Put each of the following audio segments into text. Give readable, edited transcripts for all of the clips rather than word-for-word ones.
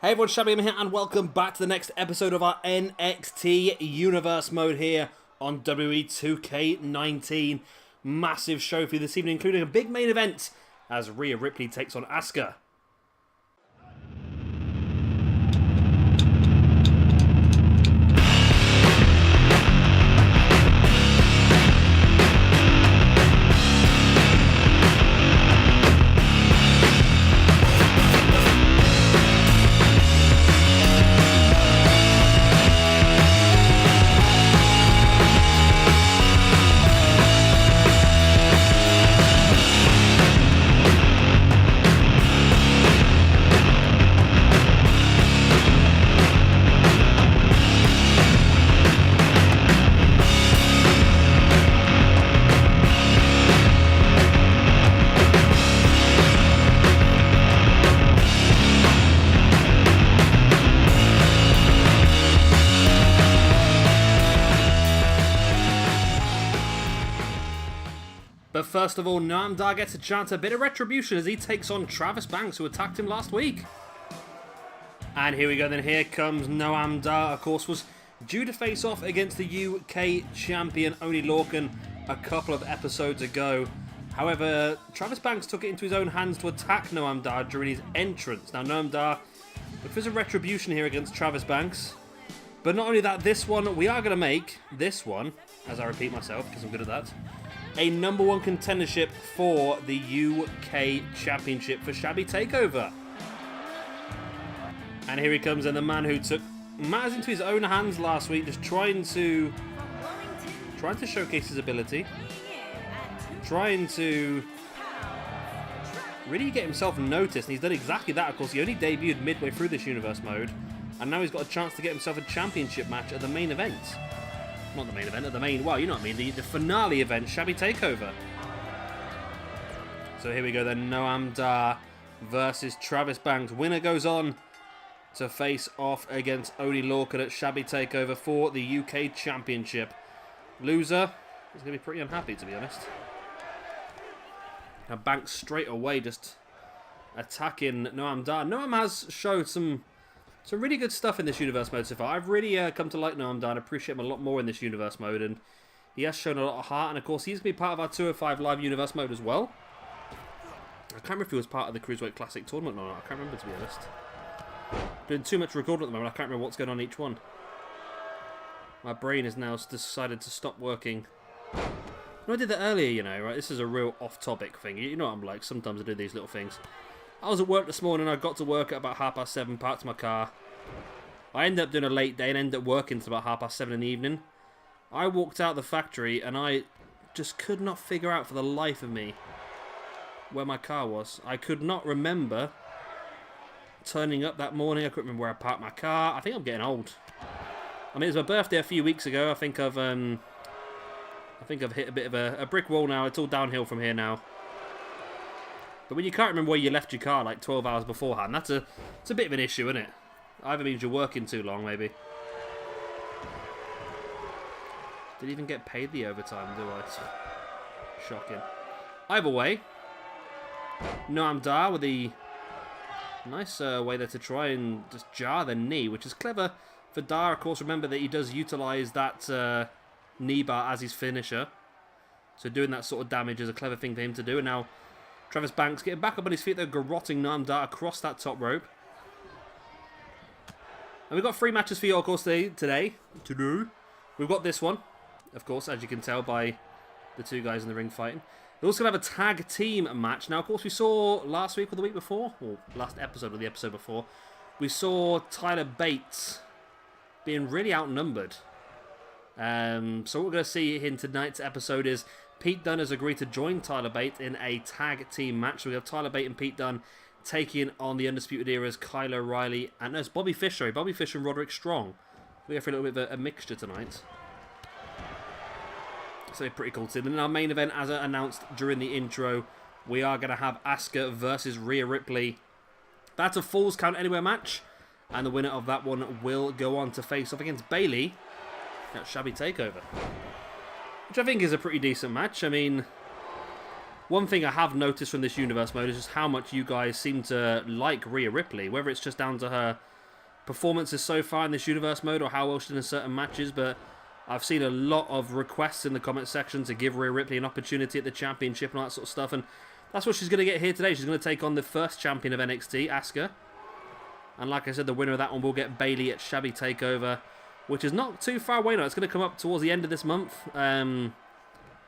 Hey everyone, Shabby here, and welcome back to the next episode of our NXT Universe mode here on WWE 2K19. Massive show for you this evening, including a big main event as Rhea Ripley takes on Asuka. But first of all, Noam gets a chance, a bit of retribution as he takes on Travis Banks, who attacked him last week. And here we go then, here comes Noam, of course, was due to face off against the UK champion, Oney Lorcan, a couple of episodes ago. However, Travis Banks took it into his own hands to attack Noam during his entrance. Now, Noam looks for some retribution here against Travis Banks. But not only that, this one, we are going to make this one, as I repeat myself, because I'm good at that, a #1 contendership for the UK Championship for Shabby Takeover. And here he comes, and the man who took matters into his own hands last week, just trying to showcase his ability, trying to really get himself noticed, and he's done exactly that. Of course, he only debuted midway through this universe mode, and now he's got a chance to get himself a championship match at the main event. Not the main event, at the main, well, you know what I mean, the finale event, Shabby Takeover. So here we go then, Noam versus Travis Banks. Winner goes on to face off against Oney Lorcan at Shabby Takeover for the UK Championship. Loser is going to be pretty unhappy, to be honest. Now Banks straight away just attacking Noam. Noam has showed some really good stuff in this universe mode so far. I've really come to like Noam and appreciate him a lot more in this universe mode, and he has shown a lot of heart, and of course he's going to be part of our 205 Live universe mode as well. I can't remember if he was part of the Cruiserweight Classic tournament or not. I can't remember, to be honest. Doing too much recording at the moment, I can't remember what's going on each one. My brain has now decided to stop working. I did that earlier, you know, right? This is a real off-topic thing. You know what I'm like, sometimes I do these little things. I was at work this morning, I got to work at about 7:30, parked my car. I ended up doing a late day and ended up working until about 7:30 in the evening. I walked out the factory and I just could not figure out for the life of me where my car was. I could not remember turning up that morning. I couldn't remember where I parked my car. I think I'm getting old. I mean, it was my birthday a few weeks ago. I think I've hit a bit of a brick wall now. It's all downhill from here now. But when you can't remember where you left your car like 12 hours beforehand, it's a bit of an issue, isn't it? Either means you're working too long, maybe. Didn't even get paid the overtime, do I? Shocking. Either way, Noam with the nice way there to try and just jar the knee, which is clever for Dar. Of course, remember that he does utilise that knee bar as his finisher. So doing that sort of damage is a clever thing for him to do. And now Travis Banks getting back up on his feet, though, garrotting Noam across that top rope. And we've got 3 matches for you, of course, today. We've got this one, of course, as you can tell by the 2 guys in the ring fighting. We're also going to have a tag team match. Now, of course, we saw last week or the week before, or last episode or the episode before, we saw Tyler Bate being really outnumbered. So what we're going to see in tonight's episode is Pete Dunne has agreed to join Tyler Bate in a tag team match. So we have Tyler Bate and Pete Dunne taking on the Undisputed Era's Kyler Reilly and there's Bobby Fish and Roderick Strong. We have for a little bit of a mixture tonight. So pretty cool to see. In our main event, as announced during the intro, we are going to have Asuka versus Rhea Ripley. That's a Falls Count Anywhere match, and the winner of that one will go on to face off against Bayley at Shabby Takeover, which I think is a pretty decent match. I mean, One thing I have noticed from this universe mode is just how much you guys seem to like Rhea Ripley. Whether it's just down to her performances so far in this universe mode or how well she's done in certain matches, but I've seen a lot of requests in the comment section to give Rhea Ripley an opportunity at the championship and all that sort of stuff, and that's what she's going to get here today. She's going to take on the first champion of NXT, Asuka. And like I said, the winner of that one will get Bailey at Shabby Takeover, which is not too far away now. It's going to come up towards the end of this month.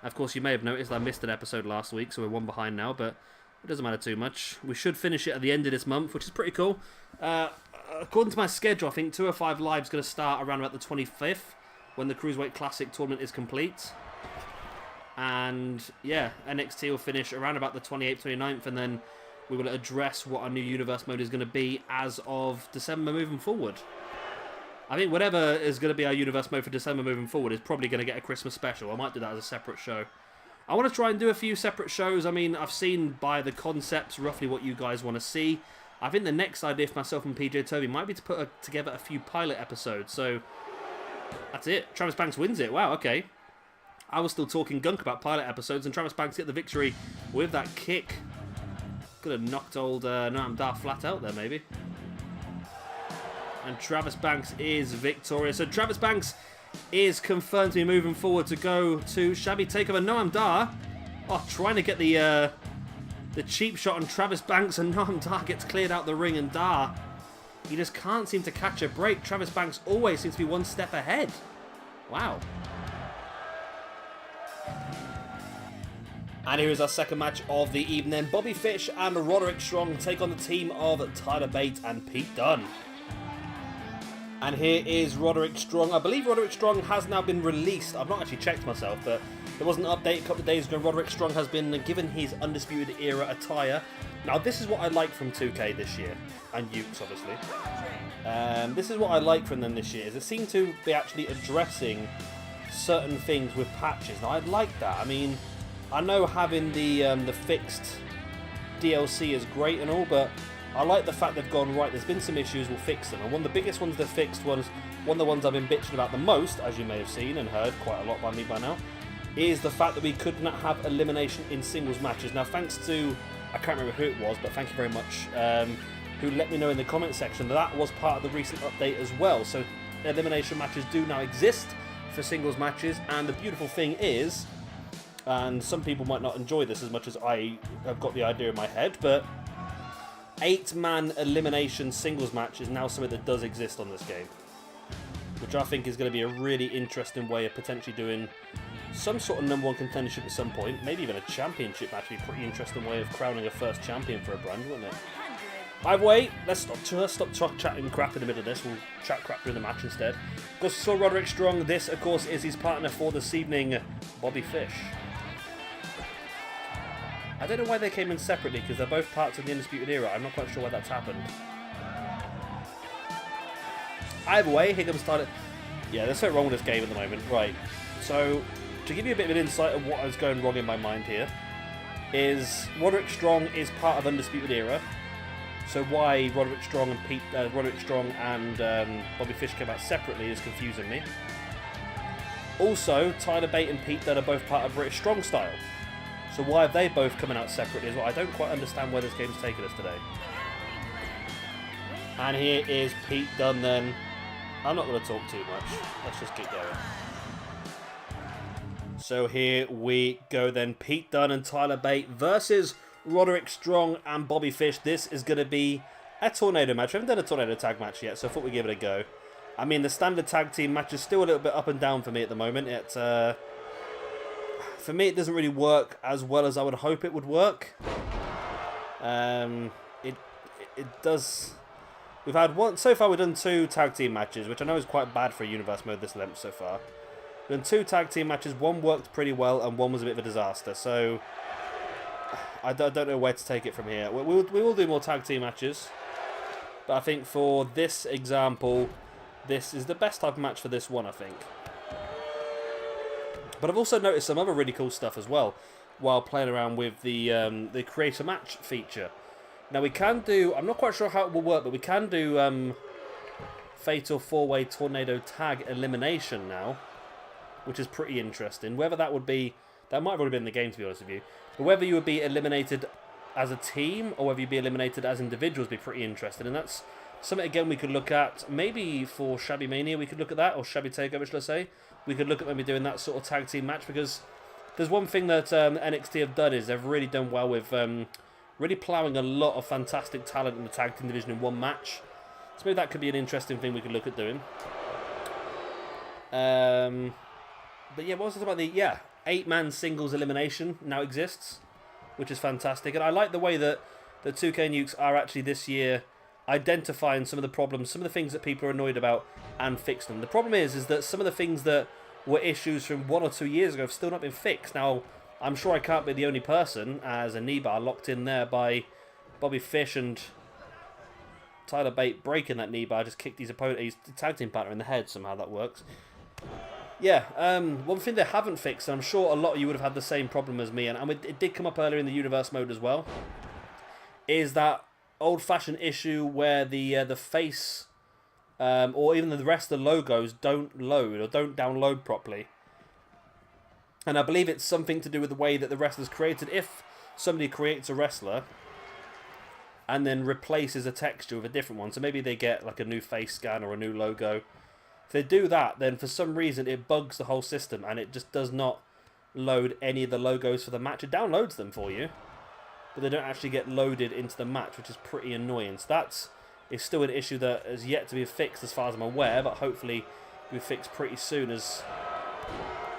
Of course, you may have noticed I missed an episode last week, so we're one behind now, but it doesn't matter too much. We should finish it at the end of this month, which is pretty cool. According to my schedule, I think 205 Live is going to start around about the 25th, when the Cruiserweight Classic tournament is complete. And yeah, NXT will finish around about the 28th, 29th, and then we will address what our new universe mode is going to be as of December moving forward. I think whatever is going to be our universe mode for December moving forward is probably going to get a Christmas special. I might do that as a separate show. I want to try and do a few separate shows. I mean, I've seen by the concepts roughly what you guys want to see. I think the next idea for myself and PJ Toby might be to put together a few pilot episodes. So that's it. Travis Banks wins it. Wow, okay. I was still talking gunk about pilot episodes, and Travis Banks get the victory with that kick. Could have knocked old Noam Dar flat out there, maybe. And Travis Banks is victorious. So Travis Banks is confirmed to be moving forward to go to Shabby Takeover. Noam Dar, trying to get the cheap shot on Travis Banks, and Noam Dar gets cleared out the ring, and Dar, he just can't seem to catch a break. Travis Banks always seems to be one step ahead. Wow. And here is our second match of the evening. Bobby Fish and Roderick Strong take on the team of Tyler Bate and Pete Dunne. And here is Roderick Strong. I believe Roderick Strong has now been released. I've not actually checked myself, but there was an update a couple of days ago. Roderick Strong has been given his Undisputed Era attire. Now, this is what I like from 2K this year. And Ukes, obviously. This is what I like from them this year, is they seem to be actually addressing certain things with patches. Now, I like that. I mean, I know having the fixed DLC is great and all, but I like the fact they've gone, right, there's been some issues, we'll fix them. And one of the biggest ones they've fixed was, one of the ones I've been bitching about the most, as you may have seen and heard quite a lot by me by now, is the fact that we could not have elimination in singles matches. Now, thanks to, I can't remember who it was, but thank you very much, who let me know in the comment section that was part of the recent update as well. So elimination matches do now exist for singles matches, and the beautiful thing is, and some people might not enjoy this as much as I have got the idea in my head, but 8-man elimination singles match is now something that does exist on this game, which I think is going to be a really interesting way of potentially doing some sort of #1 contendership at some point. Maybe even a championship match would be a pretty interesting way of crowning a first champion for a brand, wouldn't it? Either way, let's stop chatting crap in the middle of this. We'll chat crap during the match instead. Of course, we saw Roderick Strong. This, of course, is his partner for this evening, Bobby Fish. I don't know why they came in separately, because they're both parts of the Undisputed Era. I'm not quite sure why that's happened. Either way, here comes Tyler. Yeah, there's something wrong with this game at the moment. Right, so to give you a bit of an insight of what is going wrong in my mind here, is Roderick Strong is part of Undisputed Era. So why Roderick Strong and Bobby Fish came out separately is confusing me. Also, Tyler Bate and Pete Dunne are both part of British Strong Style. So why have they both coming out separately as well? I don't quite understand where this game's taken us today. And here is Pete Dunne then. I'm not going to talk too much. Let's just get going. So here we go then. Pete Dunne and Tyler Bate versus Roderick Strong and Bobby Fish. This is going to be a tornado match. We haven't done a tornado tag match yet, so I thought we'd give it a go. I mean, the standard tag team match is still a little bit up and down for me at the moment. For me, it doesn't really work as well as I would hope it would work. It does. We've had one so far. We've done 2 tag team matches, which I know is quite bad for a universe mode this length so far. We've done 2 tag team matches. One worked pretty well, and one was a bit of a disaster. So I don't know where to take it from here. We will do more tag team matches, but I think for this example, this is the best type of match for this one, I think. But I've also noticed some other really cool stuff as well while playing around with the create a match feature. Now we can do, I'm not quite sure how it will work, but we can do Fatal 4-Way Tornado Tag Elimination now, which is pretty interesting. Whether that would be That might have already been in the game, to be honest with you. But whether you would be eliminated as a team or whether you'd be eliminated as individuals would be pretty interesting. And that's something, again, we could look at. Maybe for Shabby Mania we could look at that, or Shabby Takeover, should I say. We could look at maybe doing that sort of tag team match, because there's one thing that NXT have done is they've really done well with really ploughing a lot of fantastic talent in the tag team division in one match. So maybe that could be an interesting thing we could look at doing. But yeah, what was it about the 8-man singles elimination now exists, which is fantastic. And I like the way that the 2K Nukes are actually this year identifying some of the problems, some of the things that people are annoyed about, and fixing them. The problem is that some of the things that were issues from 1 or 2 years ago have still not been fixed. Now, I'm sure I can't be the only person, as a knee bar locked in there by Bobby Fish and Tyler Bate breaking that knee bar, just kicked his tag team partner in the head. Somehow that works. Yeah, one thing they haven't fixed, and I'm sure a lot of you would have had the same problem as me, and it did come up earlier in the universe mode as well, is that old-fashioned issue where the face or even the rest of the logos don't load or don't download properly. And I believe it's something to do with the way that the wrestler's created. If somebody creates a wrestler and then replaces a texture with a different one, so maybe they get like a new face scan or a new logo. If they do that, then for some reason it bugs the whole system and it just does not load any of the logos for the match. It downloads them for you, but they don't actually get loaded into the match, which is pretty annoying. So that is still an issue that has yet to be fixed as far as I'm aware, but hopefully will be fixed pretty soon. As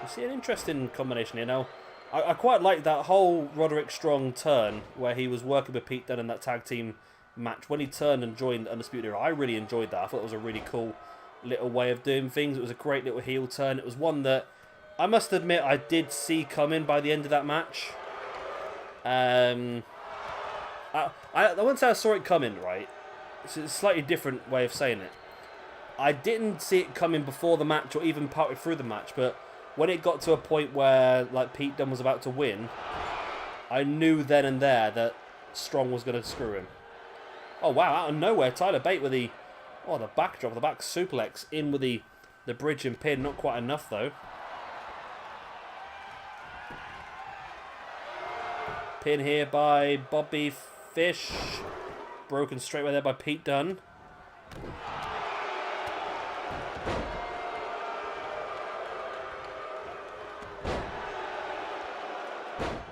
you see, an interesting combination here. Now, I quite like that whole Roderick Strong turn where he was working with Pete Dunne in that tag team match. When he turned and joined Undisputed Era, I really enjoyed that. I thought it was a really cool little way of doing things. It was a great little heel turn. It was one that I must admit I did see coming by the end of that match. I wouldn't say I saw it coming, right? It's a slightly different way of saying it. I didn't see it coming before the match or even partway through the match, but when it got to a point where like Pete Dunne was about to win, I knew then and there that Strong was going to screw him. Oh wow, out of nowhere, Tyler Bate with the backdrop, the back suplex in with the bridge and pin. Not quite enough though. Pin here by Bobby Fish. Broken straight away there by Pete Dunne.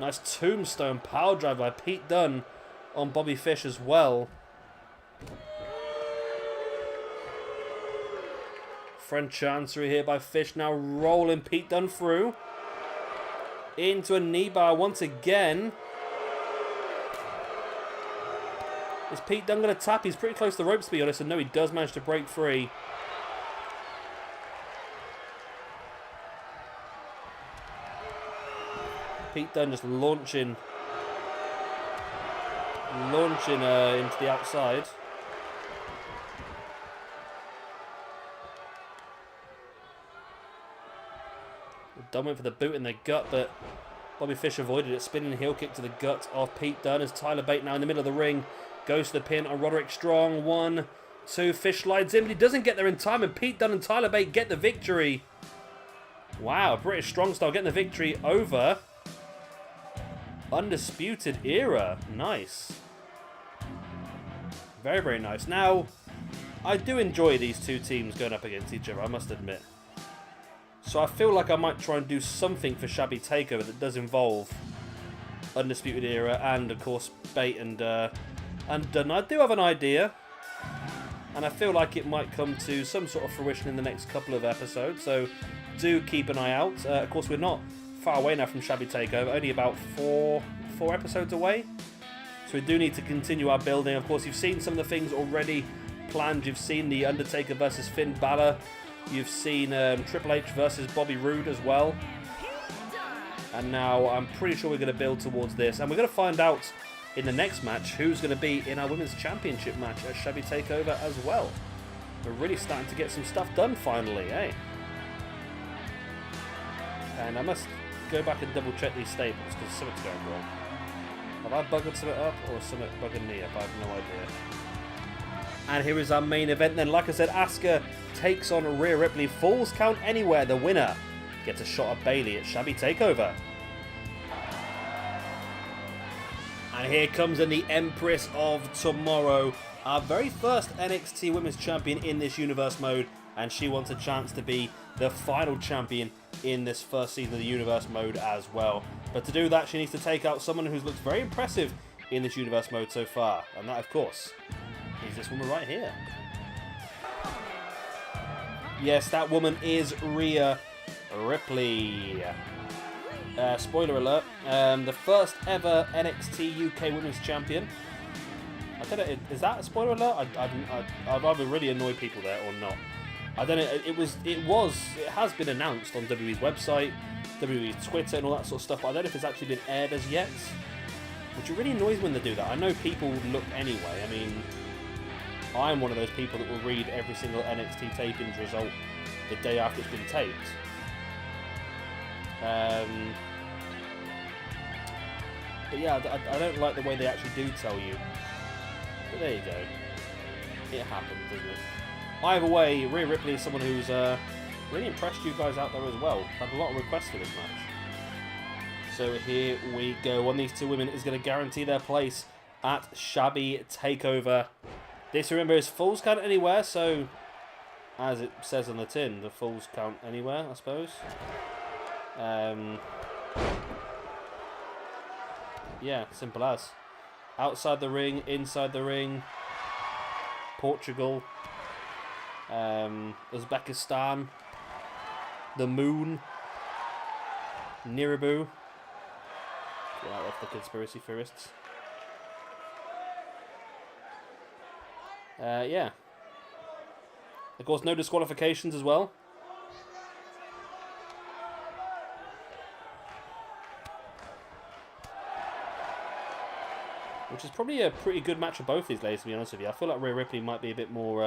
Nice tombstone power drive by Pete Dunne on Bobby Fish as well. Front chancery here by Fish, now rolling Pete Dunne through. Into a knee bar once again. Is Pete Dunne going to tap? He's pretty close to the ropes, to be honest, and no, he does manage to break free. Pete Dunne just launching into the outside. Dunne went for the boot in the gut, but Bobby Fish avoided it. Spinning heel kick to the gut of Pete Dunne as Tyler Bate now in the middle of the ring goes to the pin on Roderick Strong. 1, 2, Fish slides in, but he doesn't get there in time, and Pete Dunne and Tyler Bate get the victory. Wow, British Strong Style getting the victory over Undisputed Era. Nice. Very, very nice. Now, I do enjoy these two teams going up against each other, I must admit. So I feel like I might try and do something for Shabby Takeover that does involve Undisputed Era and, of course, Bate and Dunne. I do have an idea, and I feel like it might come to some sort of fruition in the next couple of episodes, so do keep an eye out. Of course, we're not far away now from Shabby Takeover, only about four episodes away, so we do need to continue our building. Of course, you've seen some of the things already planned. You've seen The Undertaker versus Finn Balor. You've seen Triple H versus Bobby Roode as well. And now I'm pretty sure we're going to build towards this. And we're going to find out in the next match who's going to be in our Women's Championship match at Shabby Takeover as well. We're really starting to get some stuff done finally, eh? And I must go back and double check these stables because something's going wrong. Have I buggered something up or something bugging me up? I have no idea. And here is our main event then. Like I said, Asuka takes on Rhea Ripley. Falls count anywhere. The winner gets a shot at Bayley at Shabby Takeover. And here comes in the Empress of Tomorrow, our very first NXT Women's Champion in this universe mode, and she wants a chance to be the final champion in this first season of the universe mode as well. But to do that, she needs to take out someone who's looked very impressive in this universe mode so far, and that, of course, is this woman right here. Yes, that woman is Rhea Ripley. Spoiler alert, the first ever NXT UK Women's Champion. I don't know, is that a spoiler alert? I'd rather really annoy people there or not. I don't know, it has been announced on WWE's website, WWE's Twitter and all that sort of stuff, but I don't know if it's actually been aired as yet. Which really annoys when they do that. I know people look anyway. I mean, I'm one of those people that will read every single NXT tapings result the day after it's been taped. But yeah, I don't like the way they actually do tell you. But there you go. It happens, doesn't it? Either way, Rhea Ripley is someone who's really impressed you guys out there as well. Had a lot of requests for this match. So here we go. One of these two women is going to guarantee their place at Shabby Takeover. This, remember, is Falls Count Anywhere, so as it says on the tin, the Falls Count Anywhere, I suppose. Yeah, simple as. Outside the ring, inside the ring. Portugal. Uzbekistan. The Moon. Niribu. Get out of the conspiracy theorists. Yeah. Of course, no disqualifications as well. Which is probably a pretty good match of both these ladies, to be honest with you. I feel like Rhea Ripley might be a bit more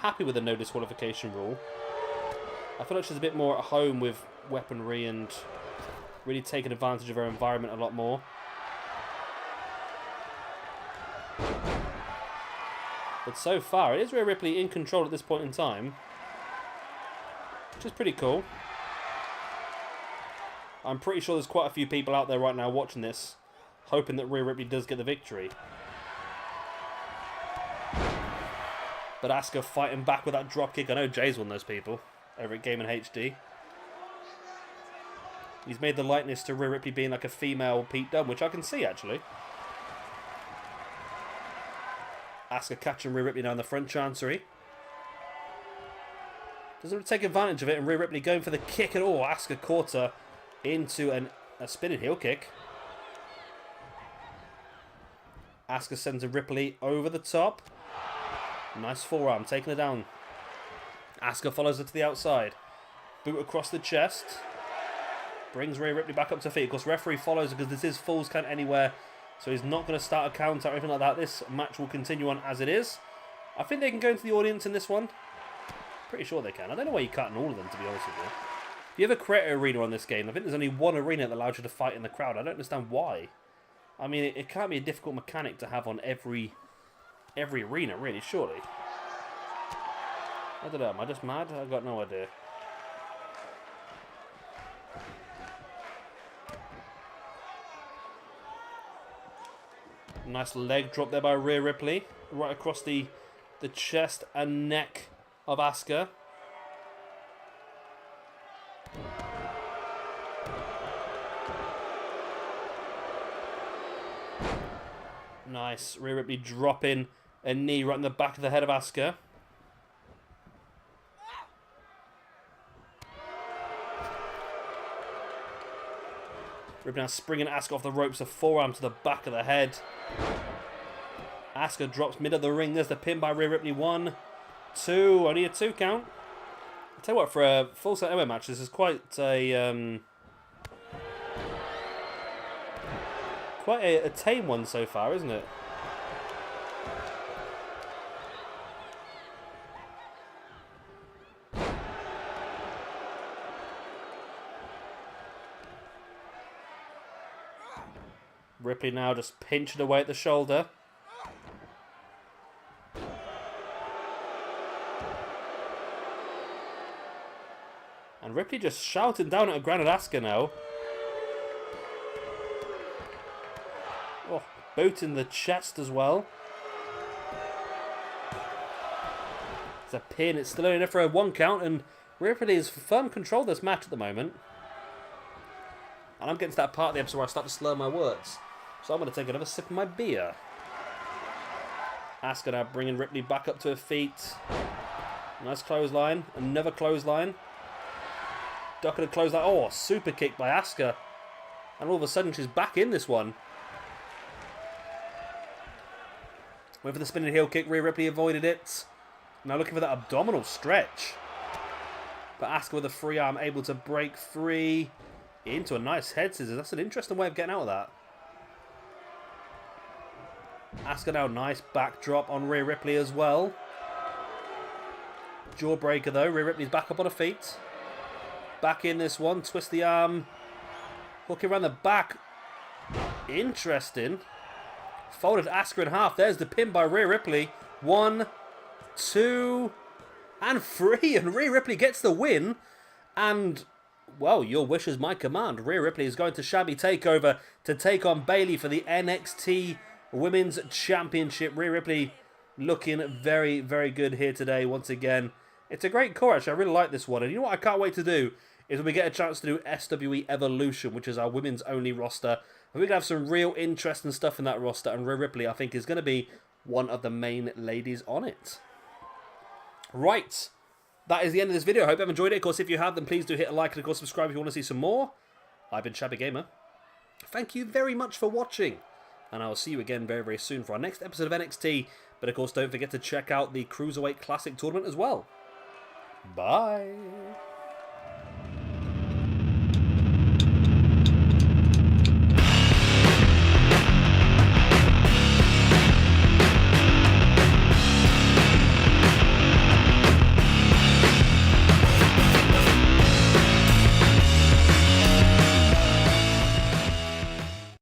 happy with the no disqualification rule. I feel like she's a bit more at home with weaponry and really taking advantage of her environment a lot more. But so far, it is Rhea Ripley in control at this point in time, which is pretty cool. I'm pretty sure there's quite a few people out there right now watching this, hoping that Rhea Ripley does get the victory. But Asuka fighting back with that dropkick. I know Jay's one of those people over at Gaming HD. He's made the likeness to Rhea Ripley being like a female Pete Dunne, which I can see actually. Asuka catching Rhea Ripley now in the front chancery. Doesn't take advantage of it, and Rhea Ripley going for the kick at all. Asuka caught her into a spinning heel kick. Asuka sends a Ripley over the top. Nice forearm, taking her down. Asuka follows her to the outside. Boot across the chest. Brings Rhea Ripley back up to feet. Of course, referee follows her because this is Falls Count Anywhere. So he's not going to start a counter or anything like that. This match will continue on as it is. I think they can go into the audience in this one. Pretty sure they can. I don't know why you're cutting all of them, to be honest with you. If you ever create an arena on this game, I think there's only one arena that allows you to fight in the crowd. I don't understand why. I mean, it can't be a difficult mechanic to have on every arena, really, surely. I don't know, am I just mad? I've got no idea. Nice leg drop there by Rhea Ripley. Right across the chest and neck of Asuka. Nice. Rhea Ripley dropping a knee right in the back of the head of Asuka. Ripley now springing Asuka off the ropes, a forearm to the back of the head. Asuka drops mid of the ring. There's the pin by Rhea Ripley. 1, 2, only a 2 count. I'll tell you what, for a full set MMA match, this is quite a tame one so far, isn't it? Ripley now just pinching away at the shoulder. And Ripley just shouting down at a grounded Asuka now. Oh, boot in the chest as well. It's a pin. It's still only enough for a 1 count, and Ripley is firm control of this match at the moment. And I'm getting to that part of the episode where I start to slur my words. So I'm going to take another sip of my beer. Asuka now bringing Ripley back up to her feet. Nice clothesline. Another clothesline. Ducking a clothesline. Oh, a super kick by Asuka. And all of a sudden she's back in this one. Went for the spinning heel kick. Rhea Ripley avoided it. Now looking for that abdominal stretch. But Asuka with a free arm able to break free into a nice head scissors. That's an interesting way of getting out of that. Asuka now nice backdrop on Rhea Ripley as well. Jawbreaker though. Rhea Ripley's back up on her feet. Back in this one. Twist the arm. Hooking around the back. Interesting. Folded Asuka in half. There's the pin by Rhea Ripley. 1, 2, and 3. And Rhea Ripley gets the win. And, well, your wish is my command. Rhea Ripley is going to Shabby Takeover to take on Bayley for the NXT Women's Championship. Rhea Ripley looking very, very good here today once again. It's a great core, actually. I really like this one. And you know what I can't wait to do is when we get a chance to do SWE Evolution, which is our women's only roster. And we're going to have some real interesting stuff in that roster. And Rhea Ripley, I think, is going to be one of the main ladies on it. Right. That is the end of this video. I hope you've enjoyed it. Of course, if you have, then please do hit a like and, of course, subscribe if you want to see some more. I've been Shabby Gamer. Thank you very much for watching. And I'll see you again very, very soon for our next episode of NXT. But, of course, don't forget to check out the Cruiserweight Classic Tournament as well. Bye.